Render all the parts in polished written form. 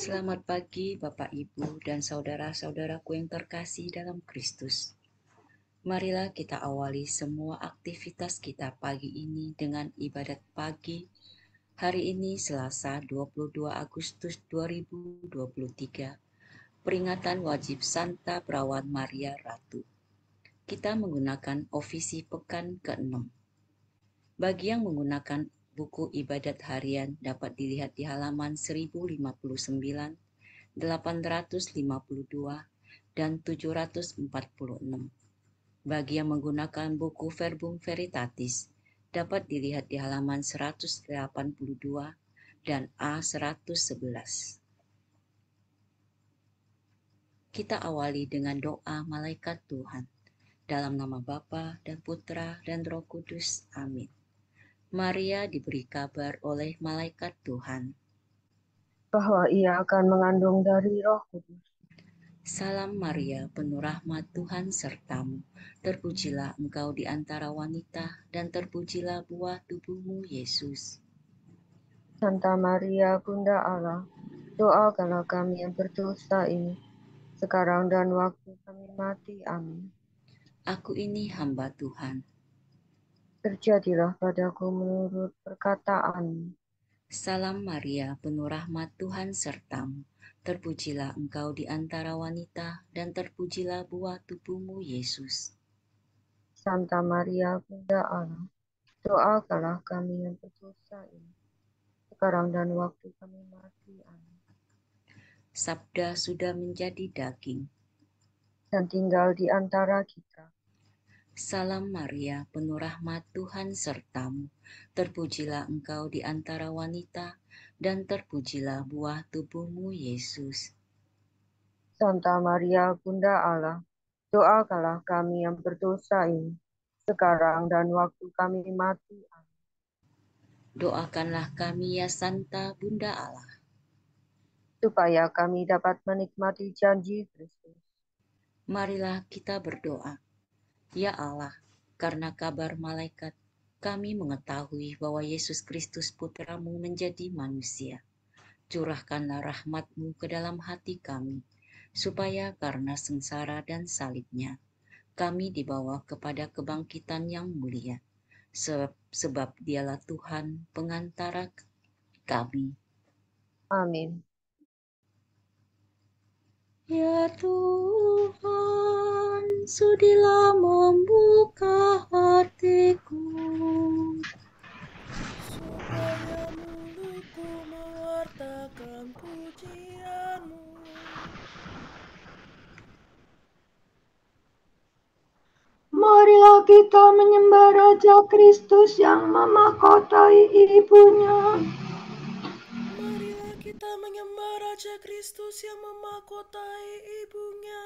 Selamat pagi Bapak Ibu dan saudara-saudaraku yang terkasih dalam Kristus. Marilah kita awali semua aktivitas kita pagi ini dengan ibadat pagi. Hari ini Selasa 22 Agustus 2023, peringatan wajib Santa Perawan Maria Ratu. Kita menggunakan ofisi pekan ke-6. Bagi yang menggunakan buku ibadat harian dapat dilihat di halaman 1059, 852, dan 746. Bagi yang menggunakan buku Verbum Veritatis dapat dilihat di halaman 182 dan A111. Kita awali dengan doa malaikat Tuhan. Dalam nama Bapa dan Putra dan Roh Kudus. Amin. Maria diberi kabar oleh malaikat Tuhan bahwa ia akan mengandung dari Roh Kudus. Salam Maria, penuh rahmat Tuhan sertamu. Terpujilah engkau di antara wanita, dan terpujilah buah tubuhmu, Yesus. Santa Maria, Bunda Allah, doakanlah kami yang berdosa ini, sekarang dan waktu kami mati. Amin. Aku ini hamba Tuhan. Terjadilah padaku menurut perkataanmu. Salam Maria, penuh rahmat Tuhan sertamu. Terpujilah engkau di antara wanita, dan terpujilah buah tubuhmu, Yesus. Santa Maria, Bunda Allah, doakanlah kami yang berdosa ini, sekarang dan waktu kami mati. Amin. Sabda sudah menjadi daging dan tinggal di antara kita. Salam Maria, penuh rahmat Tuhan sertamu. Terpujilah engkau di antara wanita, dan terpujilah buah tubuhmu, Yesus. Santa Maria, Bunda Allah, doakanlah kami yang berdosa ini, sekarang dan waktu kami mati. Amin. Doakanlah kami ya Santa Bunda Allah, supaya kami dapat menikmati janji Kristus. Marilah kita berdoa. Ya Allah, karena kabar malaikat, kami mengetahui bahwa Yesus Kristus Putramu menjadi manusia. Curahkanlah rahmat-Mu ke dalam hati kami, supaya karena sengsara dan salibnya, kami dibawa kepada kebangkitan yang mulia. Sebab dialah Tuhan pengantara kami. Amin. Ya Tuhan, sudilah membuka hatiku, supaya mulutku mewartakan pujian-Mu. Marilah kita menyembah Raja Kristus yang memahkotai ibunya. Marilah kita menyembah Raja Kristus yang memahkotai ibunya.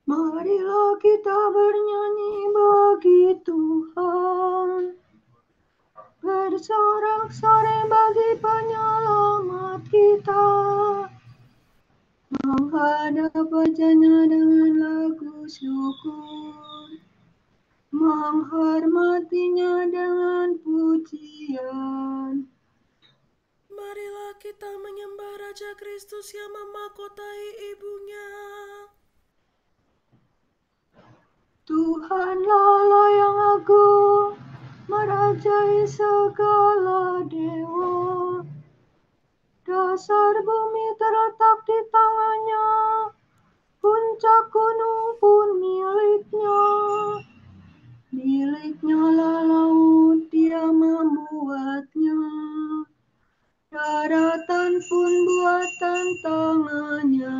Marilah kita bernyanyi bagi Tuhan, bersorak-sorai bagi penyelamat kita, menghadap wajah-Nya dengan lagu syukur, menghormatinya dengan pujian. Marilah kita menyembah Raja Kristus yang memahkotai ibunya. Tuhanlah Allah yang agung, merajai segala dewa. Dasar bumi terletak di tangannya, puncak gunung pun miliknya. Miliknya lah laut, Dia membuatnya. Daratan pun buatan tangannya.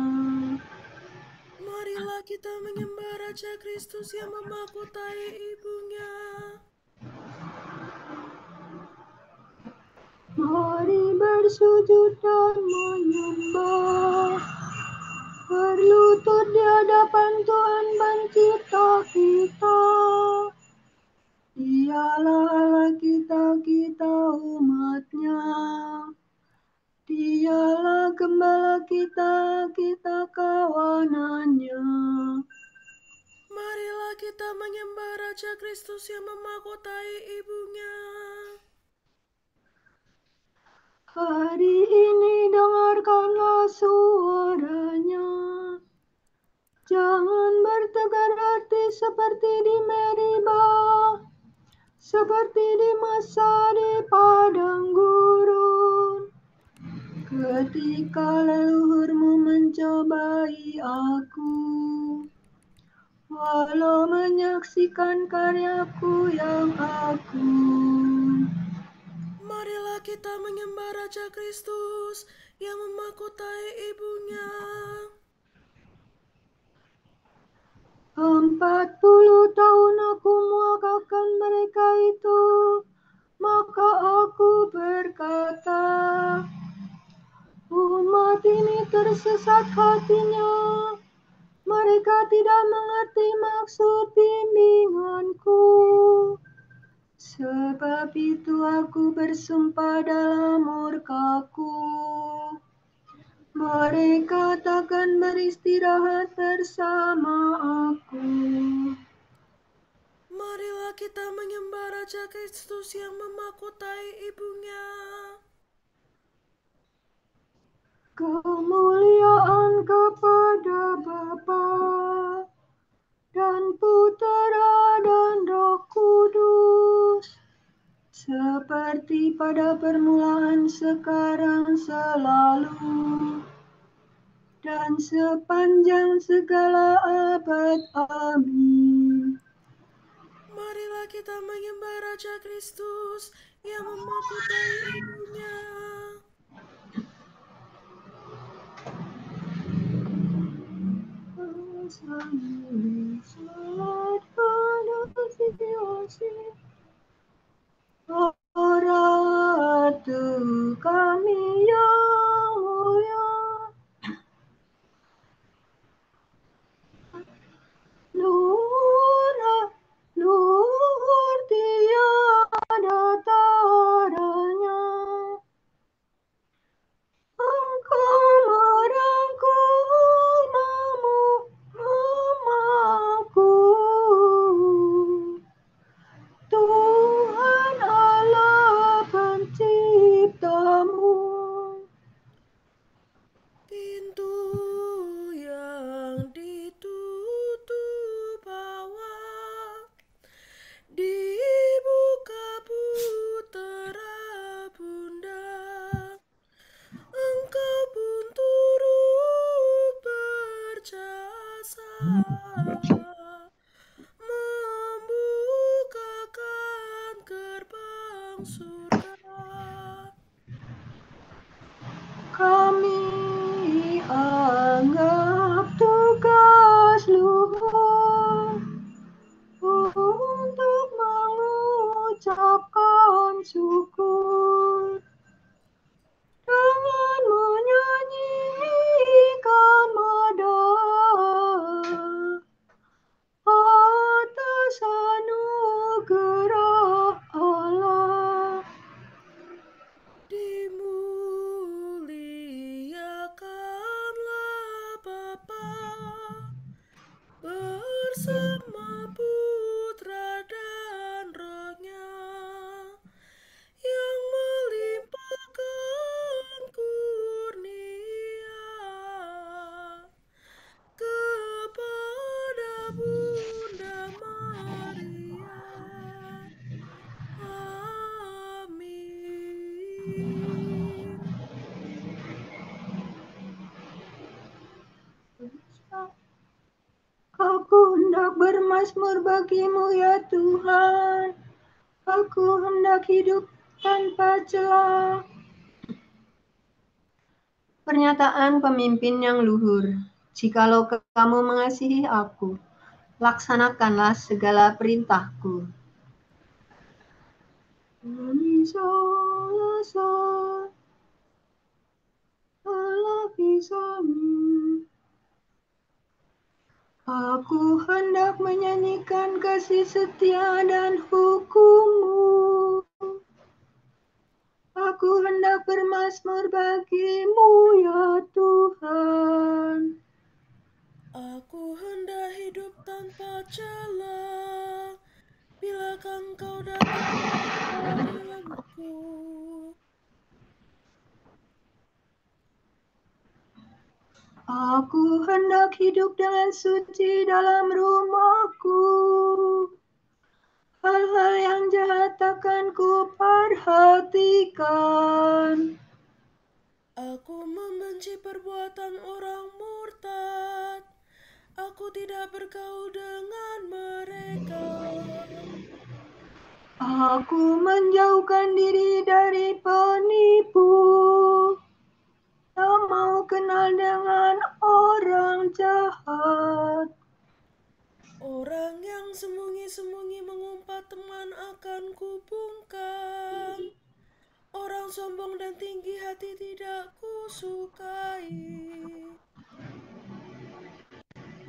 Marilah kita menyembah Raja Kristus yang memahkotai ibunya. Mari bersujud dan menyembah, berlutut di hadapan Tuhan Pencipta kita. Dialah Allah kita, kita umat-Nya. Dialah Gembala kita, kita kawanan-Nya. Marilah kita menyembah Raja Kristus yang memahkotai ibunya. Hari ini dengarkanlah suaranya. Jangan bertegar hati seperti di Meribah, seperti di masa di padang gurun. Ketika leluhurmu mencobai aku, walau menyaksikan karyaku yang agung. Marilah kita menyembah Raja Kristus yang memahkotai ibunya. 40 tahun aku muakakan mereka itu, maka aku berkata, umat ini tersesat hatinya, mereka tidak mengerti maksud bimbinganku. Sebab itu aku bersumpah dalam murkaku, mereka takkan beristirahat bersama aku. Marilah kita menyembah Raja Kristus yang memahkotai ibunya. Kemuliaan kepada Bapa dan Putera dan Roh Kudus, seperti pada permulaan, sekarang, selalu, dan sepanjang segala abad. Amin. Marilah kita menyembah Raja Kristus yang memahkotai ibunya. Ratu kami yang mulia, luhur tiada taranya. Engkau merangkul mamaku, Tuhan Allah penciptamu. Pintu yang ditutup awal dibuka Putera Bunda. Engkau pun turut berjasa membukakan gerbang surga. Kami anggap tugas luhur untuk mengucapkan syukur dengan menyanyikan madah atas anugerah Allah. Dimuliakanlah Bapa bersama Putra dan Roh-Nya yang melimpahkan kurnia kepada Bunda Maria. Amin. Aku hendak bermazmur bagimu ya Tuhan. Aku hendak hidup tanpa celah. Pernyataan pemimpin yang luhur. Jikalau kamu mengasihi aku, laksanakanlah segala perintahku. Aku hendak menyanyikan kasih setia dan hukum-Mu. Aku hendak bermazmur bagimu ya Tuhan. Aku hendak hidup tanpa celah bila Engkau datang kepadaku. Aku hendak hidup dengan suci dalam rumahku. Hal-hal yang jahat akan ku perhatikan. Aku membenci perbuatan orang murtad. Aku tidak bergaul dengan mereka. Aku menjauhkan diri dari penipu. Tak mau kenal dengan orang jahat. Orang yang sembunyi-sembunyi mengumpat teman akan kubungkam. Orang sombong dan tinggi hati tidak kusukai.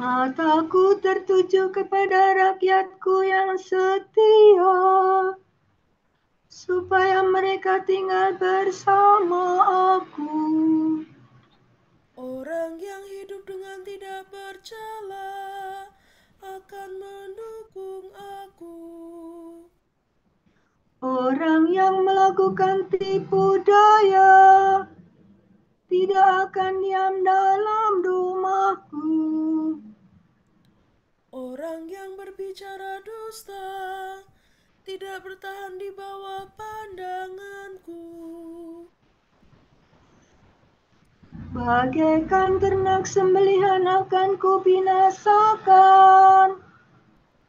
Mataku tertuju kepada rakyatku yang setia, supaya mereka tinggal bersama aku. Orang yang hidup dengan tidak bercela akan mendukung aku. Orang yang melakukan tipu daya tidak akan diam dalam rumahku. Orang yang berbicara dusta tidak bertahan di bawah pandanganku. Bagaikan ternak sembelihan akan kubinasakan.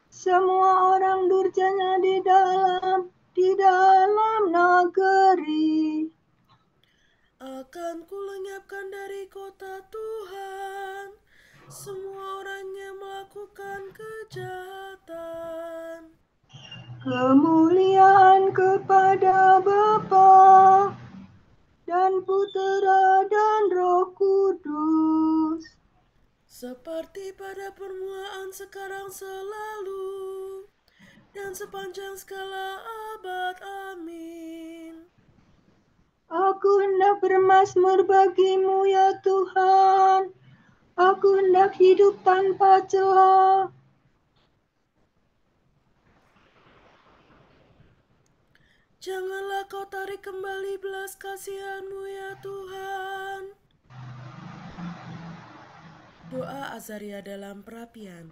Semua orang durjana di dalam negeri. Akan kulenyapkan dari kota Tuhan semua orang yang melakukan kejahatan. Kemuliaan kepada Bapa dan Putera dan Roh Kudus. Seperti pada permulaan, sekarang, selalu, dan sepanjang segala abad. Amin. Aku hendak bermazmur bagimu ya Tuhan. Aku hendak hidup tanpa celah. Janganlah kau tarik kembali belas kasihan-Mu ya Tuhan. Doa Azaria dalam perapian.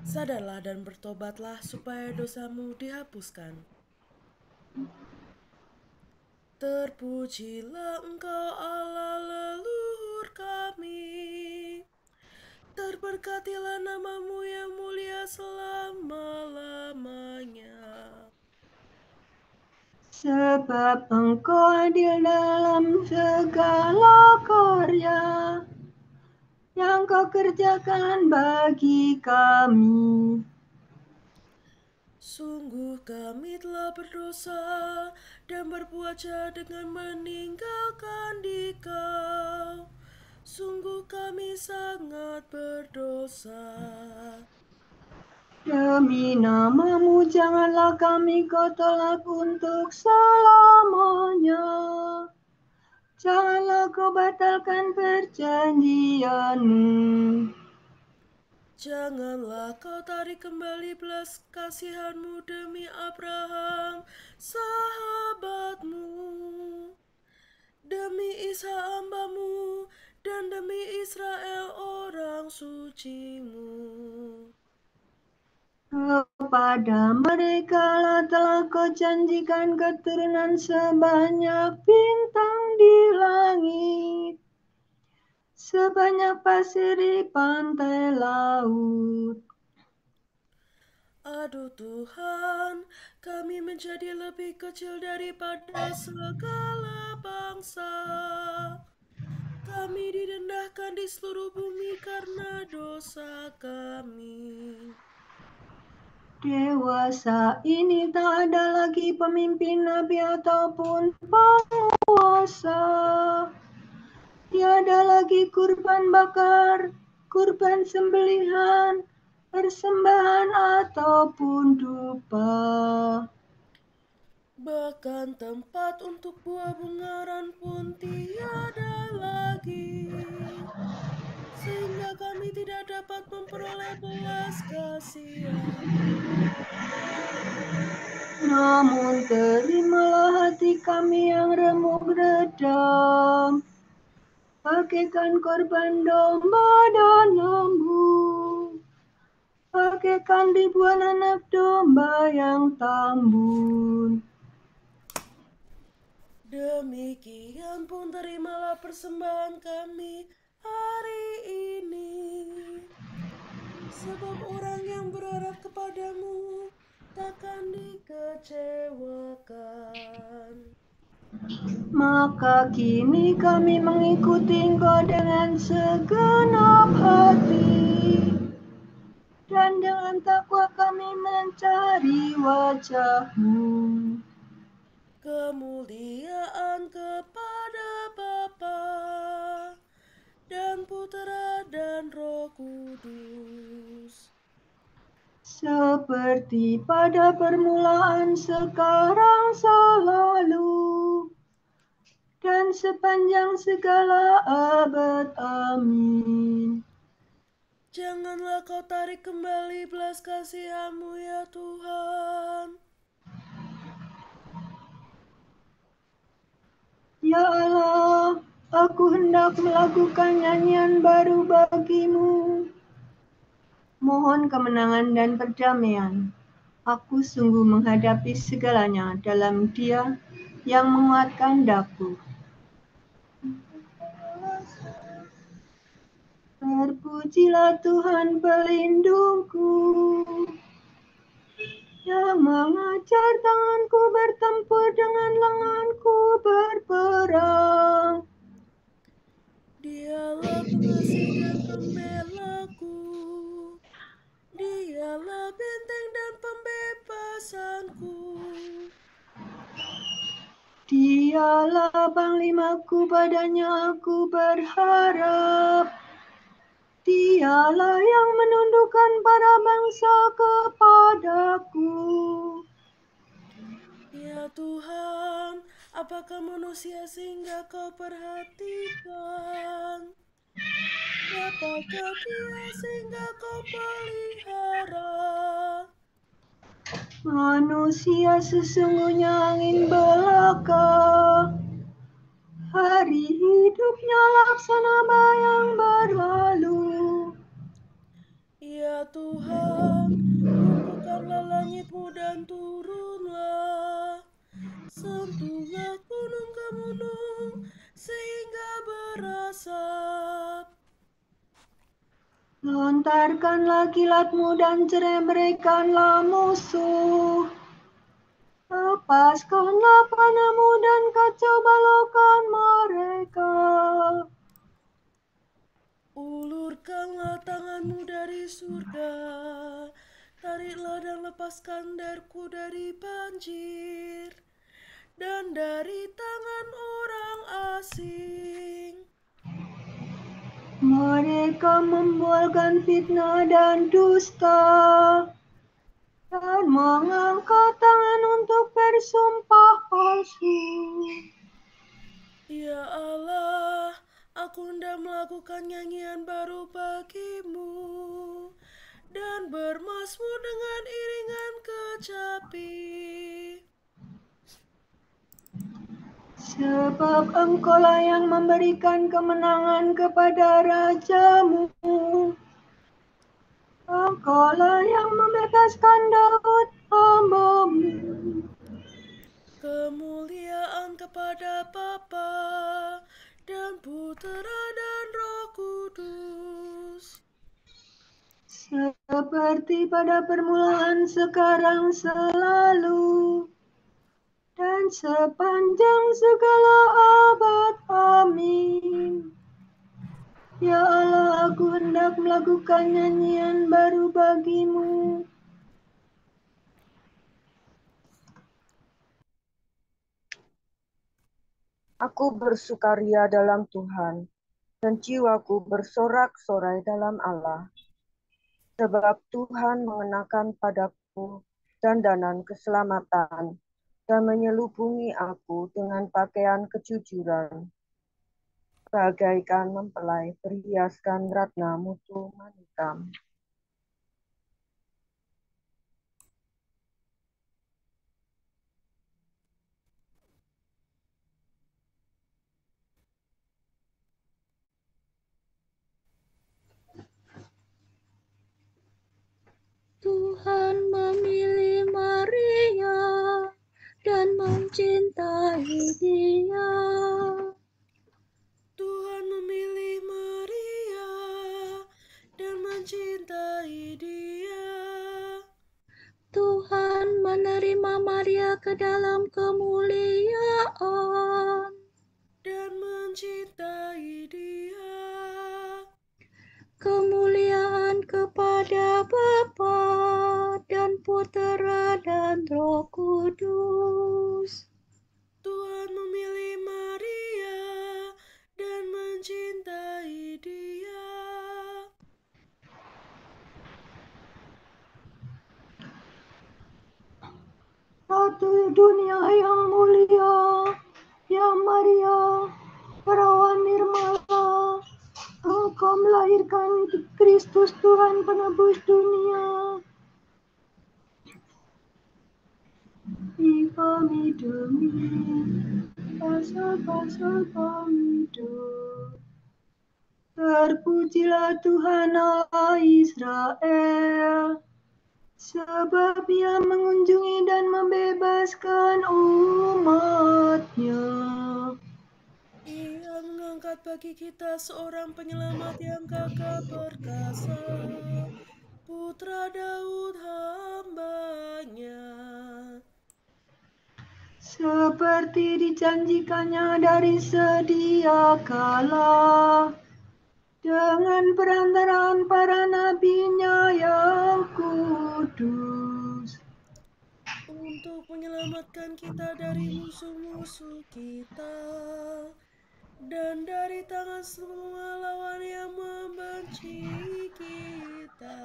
Sadarlah dan bertobatlah supaya dosamu dihapuskan. Terpujilah Engkau Allah leluhur kami. Terberkatilah nama-Mu yang mulia selama-lamanya. Sebab Engkau adil dalam segala karya yang Kau kerjakan bagi kami. Sungguh kami telah berdosa dan berbuat jahat dengan meninggalkan Dikau. Sungguh kami sangat berdosa. Demi nama-Mu janganlah kami Kau tolak untuk selamanya. Janganlah Kau batalkan perjanjian-Mu. Janganlah kau tarik kembali belas kasihan-Mu demi Abraham, sahabat-Mu, demi Ishak hamba-Mu, dan demi Israel orang suci-Mu. Kepada mereka lah telah Kau janjikan keturunan sebanyak bintang di langit, sebanyak pasir di pantai laut. Aduh Tuhan, kami menjadi lebih kecil daripada segala bangsa. Kami direndahkan di seluruh bumi karena dosa kami. Dewasa ini tak ada lagi pemimpin nabi ataupun penguasa. Tiada lagi kurban bakar, kurban sembelihan, persembahan ataupun dupa. Bahkan tempat untuk buah bungaran pun tiada lagi, sehingga kami tidak dapat memperoleh belas kasihan-Mu. Namun terimalah hati kami yang remuk redam, bagaikan korban domba dan lembu, bagaikan ribuan anak domba yang tambun. Demikian pun terimalah persembahan kami hari ini. Sebab orang yang berharap kepadamu takkan dikecewakan. Maka kini kami mengikuti Engkau dengan segenap hati, dan dengan takwa kami mencari wajah-Mu. Kemuliaan kepada Bapa dan Putera dan Roh Kudus, Seperti pada permulaan, sekarang, selalu, dan sepanjang segala abad. Amin. janganlah kau tarik kembali belas kasihan-Mu ya Tuhan. Ya Allah, aku hendak melakukan nyanyian baru bagi-Mu. Mohon kemenangan dan perdamaian. Aku sungguh menghadapi segalanya dalam Dia yang menguatkan daku. Terpujilah Tuhan pelindungku, yang mengajar tanganku bertempur dengan lenganku berperang. Dialah pengasih dan pembelaku, Dialah benteng dan pembebasanku. Dialah panglimaku, padanya aku berharap. Dialah yang menundukkan para bangsa kepadaku. Ya Tuhan, apakah manusia sehingga kau perhatikan? Siapakah dia sehingga kau pelihara? Manusia sesungguhnya angin belaka, hari hidupnya laksana bayang berlalu. Ya Tuhan, bukakanlah langit-Mu dan turunlah. Sentuhlah gunung-gunung sehingga berasap. Lontarkanlah kilat-Mu dan cerai-beraikanlah musuh. Lepaskanlah panah-Mu dan kacau balaukan mereka. Ulurkanlah tangan-Mu dari surga, tariklah dan lepaskan darku dari banjir, dan dari tangan orang asing. Mereka membualkan fitnah dan dusta, dan mengangkat tangan untuk bersumpah palsu. Ya Allah, aku hendak melakukan nyanyian baru bagi-Mu dan bermazmur dengan iringan kecapi. Sebab Engkaulah yang memberikan kemenangan kepada rajamu. Engkaulah yang membebaskan Daud hamba-Mu. Kemuliaan kepada Bapa dan Putera dan Roh Kudus, Seperti pada permulaan, sekarang, selalu, dan sepanjang segala abad. Amin. Ya Allah, aku hendak melakukan nyanyian baru bagi-Mu. Aku bersukaria dalam Tuhan, dan jiwaku bersorak-sorai dalam Allah. Sebab Tuhan mengenakan padaku dandanan keselamatan, dan menyelubungi aku dengan pakaian kejujuran, bagaikan mempelai berhiaskan ratna mutu manikam. Tuhan memilih Maria dan mencintai dia. Tuhan memilih Maria dan mencintai dia. Tuhan menerima Maria ke dalam kemuliaan dan mencintai dia. Kemuliaan kepada Bapa dan Putera dan Roh Kudus. Tuhan memilih Maria dan mencintai dia. Ratu dunia yang mulia, ya Maria, perawan nirmala, Engkau melahirkan Kristus Tuhan penebus dunia. Kami demi pasal-pasal hidup. Terpujilah Tuhan Allah Israel, sebab Ia mengunjungi dan membebaskan umat-Nya. Ia mengangkat bagi kita seorang penyelamat yang gagah perkasa, Putra Daud hamba-Nya. Seperti dijanjikannya dari sedia kala, dengan perantaraan para nabi-Nya yang kudus. Untuk menyelamatkan kita dari musuh-musuh kita dan dari tangan semua lawan yang membenci kita.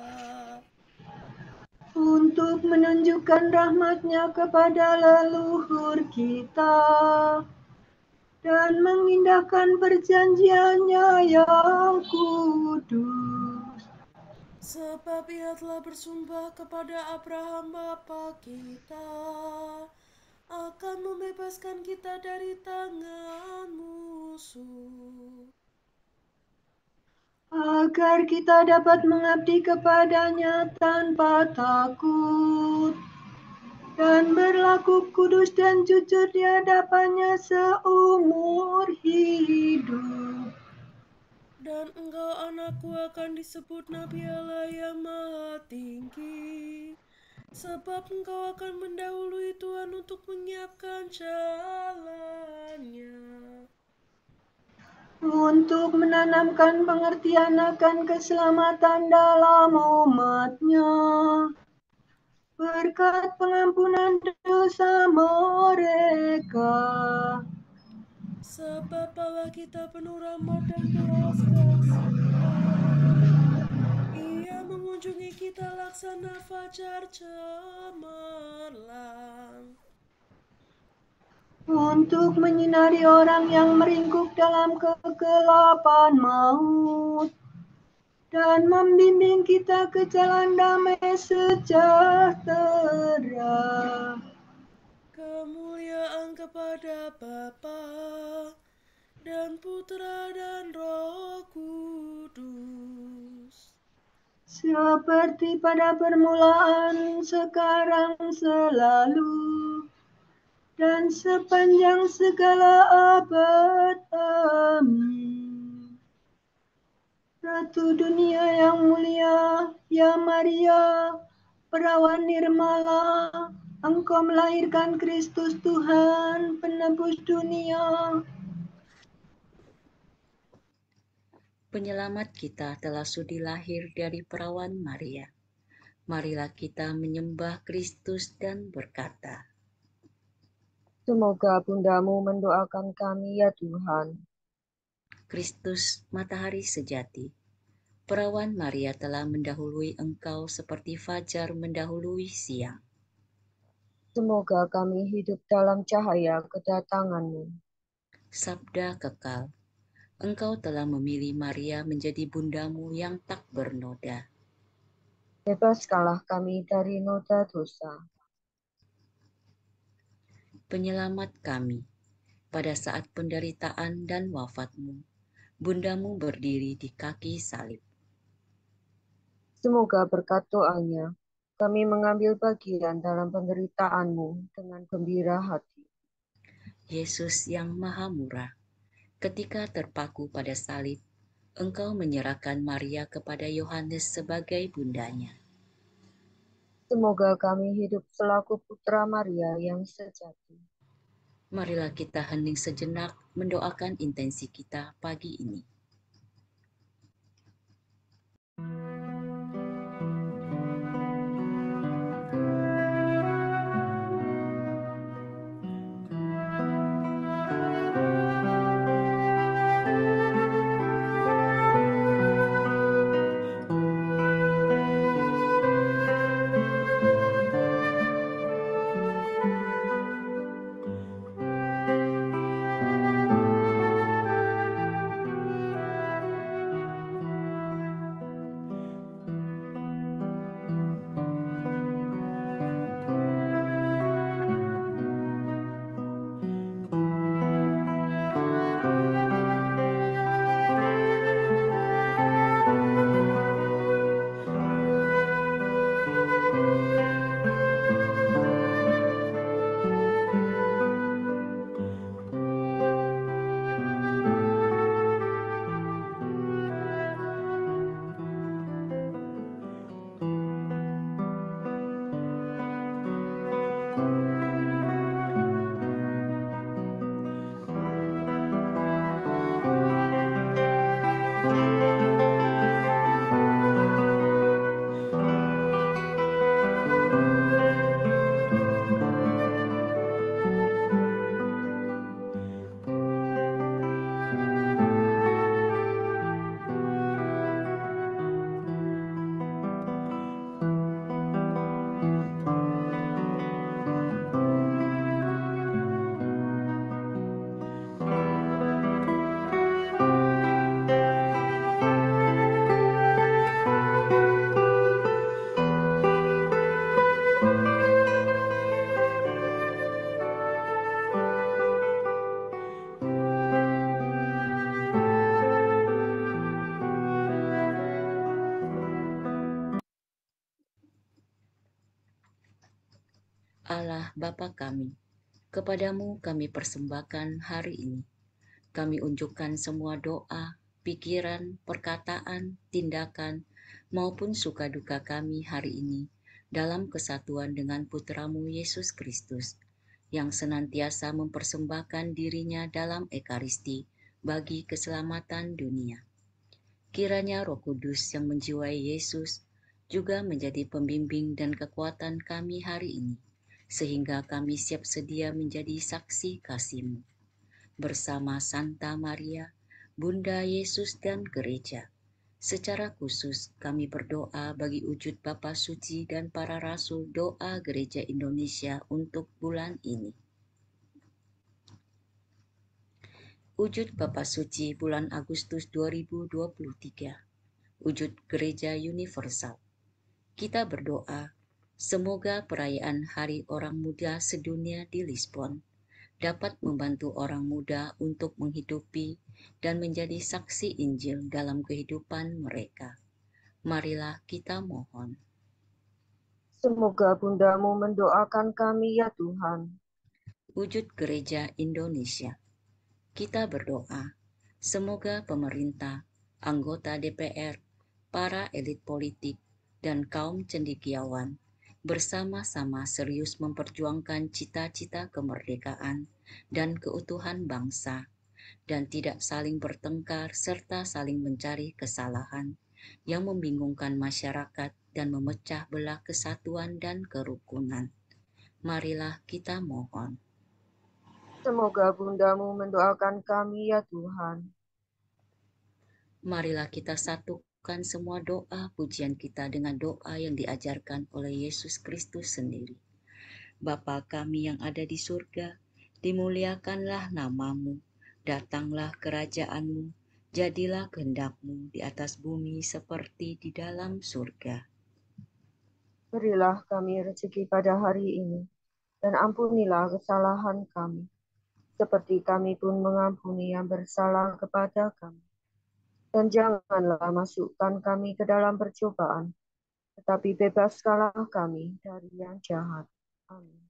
Untuk menunjukkan rahmat-Nya kepada leluhur kita dan mengindahkan perjanjian-Nya yang kudus. Sebab Ia telah bersumpah kepada Abraham bapa kita akan membebaskan kita dari tangan musuh, Agar kita dapat mengabdi kepada-Nya tanpa takut dan berlaku kudus dan jujur di hadapan-Nya seumur hidup. dan engkau anakku akan disebut Nabi Allah yang Maha Tinggi, sebab engkau akan mendahului Tuhan untuk menyiapkan jalannya, Untuk menanamkan pengertian akan keselamatan dalam umat-Nya, berkat pengampunan dosa mereka. sebab Allah kita penuh rahmat dan belas kasihan. Ia mengunjungi kita laksana fajar cemerlang, Untuk menyinari orang yang meringkuk dalam kegelapan maut, dan membimbing kita ke jalan damai sejahtera. kemuliaan kepada Bapa dan Putra dan Roh Kudus, Seperti pada permulaan, sekarang, selalu, dan sepanjang segala abad. Amin. Ratu dunia yang mulia, ya Maria, perawan nirmala, Engkau melahirkan Kristus Tuhan, penebus dunia. Penyelamat kita telah sudi lahir dari perawan Maria. Marilah kita menyembah Kristus dan berkata, Semoga bundamu mendoakan kami, ya Tuhan. Kristus matahari sejati, perawan Maria telah mendahului engkau seperti fajar mendahului siang. Semoga kami hidup dalam cahaya kedatangan-Mu. Sabda kekal, engkau telah memilih Maria menjadi bundamu yang tak bernoda. Bebaskanlah kami dari noda dosa. Penyelamat kami, pada saat penderitaan dan wafatmu, bundamu berdiri di kaki salib. Semoga berkat doanya Kami mengambil bagian dalam penderitaan-Mu dengan gembira hati. Yesus yang maha murah, ketika terpaku pada salib, Engkau menyerahkan Maria kepada Yohanes sebagai bundanya. Semoga kami hidup selaku putra Maria yang sejati. Marilah kita hening sejenak mendoakan intensi kita pagi ini. Allah Bapa kami, kepadamu kami persembahkan hari ini. Kami unjukkan semua doa, pikiran, perkataan, tindakan, maupun suka duka kami hari ini dalam kesatuan dengan Putramu Yesus Kristus, yang senantiasa mempersembahkan dirinya dalam Ekaristi bagi keselamatan dunia. Kiranya Roh Kudus yang menjiwai Yesus juga menjadi pembimbing dan kekuatan kami hari ini, sehingga kami siap sedia menjadi saksi kasih-Mu. Bersama Santa Maria, Bunda Yesus dan Gereja. Secara khusus kami berdoa bagi wujud Bapa Suci dan para Rasul Doa Gereja Indonesia untuk bulan ini. Wujud Bapa Suci bulan Agustus 2023. Wujud Gereja Universal. Kita berdoa, semoga perayaan Hari Orang Muda Sedunia di Lisbon dapat membantu orang muda untuk menghidupi dan menjadi saksi Injil dalam kehidupan mereka. Marilah kita mohon. Semoga Bundamu mendoakan kami ya Tuhan. Wujud Gereja Indonesia. Kita berdoa, semoga pemerintah, anggota DPR, para elit politik, dan kaum cendekiawan bersama-sama serius memperjuangkan cita-cita kemerdekaan dan keutuhan bangsa, dan tidak saling bertengkar serta saling mencari kesalahan yang membingungkan masyarakat dan memecah belah kesatuan dan kerukunan. Marilah kita mohon. Semoga Bundamu mendoakan kami ya Tuhan. Marilah kita satukan semua doa pujian kita dengan doa yang diajarkan oleh Yesus Kristus sendiri. Bapa kami yang ada di surga, dimuliakanlah namamu, datanglah kerajaanmu, jadilah kehendak-Mu di atas bumi seperti di dalam surga. Berilah kami rezeki pada hari ini, dan ampunilah kesalahan kami, seperti kami pun mengampuni yang bersalah kepada kami. Dan janganlah masukkan kami ke dalam percobaan, tetapi bebaskanlah kami dari yang jahat. Amin.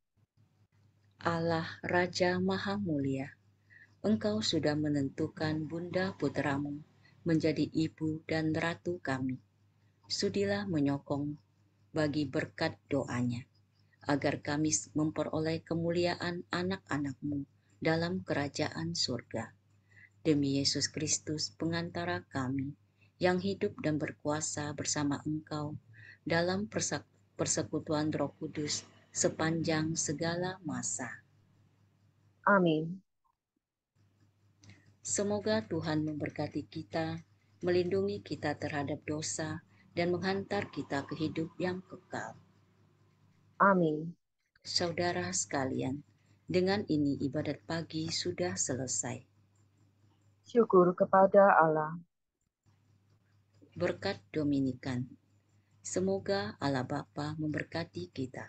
Allah Raja Maha Mulia, Engkau sudah menentukan Bunda Putramu menjadi ibu dan ratu kami. Sudilah menyokong bagi berkat doanya, agar kami memperoleh kemuliaan anak-anak-Mu dalam kerajaan surga. Demi Yesus Kristus, pengantara kami, yang hidup dan berkuasa bersama Engkau dalam persekutuan Roh Kudus sepanjang segala masa. Amin. Semoga Tuhan memberkati kita, melindungi kita terhadap dosa, dan menghantar kita ke hidup yang kekal. Amin. Saudara sekalian, dengan ini ibadat pagi sudah selesai. Syukur kepada Allah. Berkat Dominikan. Semoga Allah Bapa memberkati kita.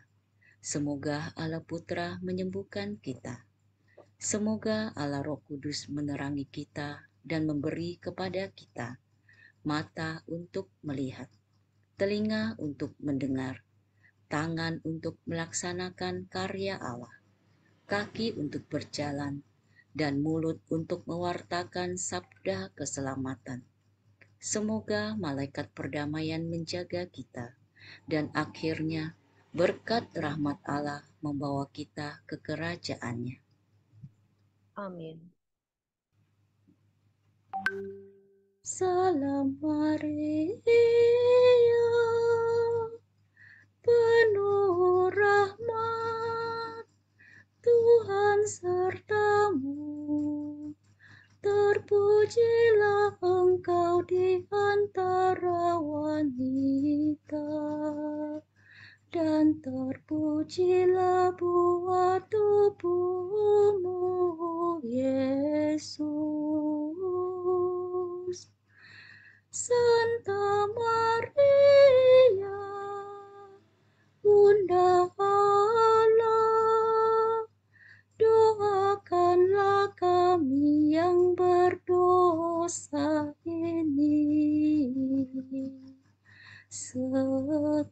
Semoga Allah Putra menyembuhkan kita. Semoga Allah Roh Kudus menerangi kita dan memberi kepada kita mata untuk melihat, telinga untuk mendengar, tangan untuk melaksanakan karya Allah, kaki untuk berjalan, dan mulut untuk mewartakan sabda keselamatan. Semoga malaikat perdamaian menjaga kita, dan akhirnya berkat rahmat Allah membawa kita ke kerajaannya. Amin. Salam Maria, penuh rahmat, Tuhan sertamu. Terpujilah engkau di antara wanita, dan terpujilah buah tubuhmu, Yesus. Santa Maria, Bunda Allah, doakanlah kami yang berdosa ini sekarang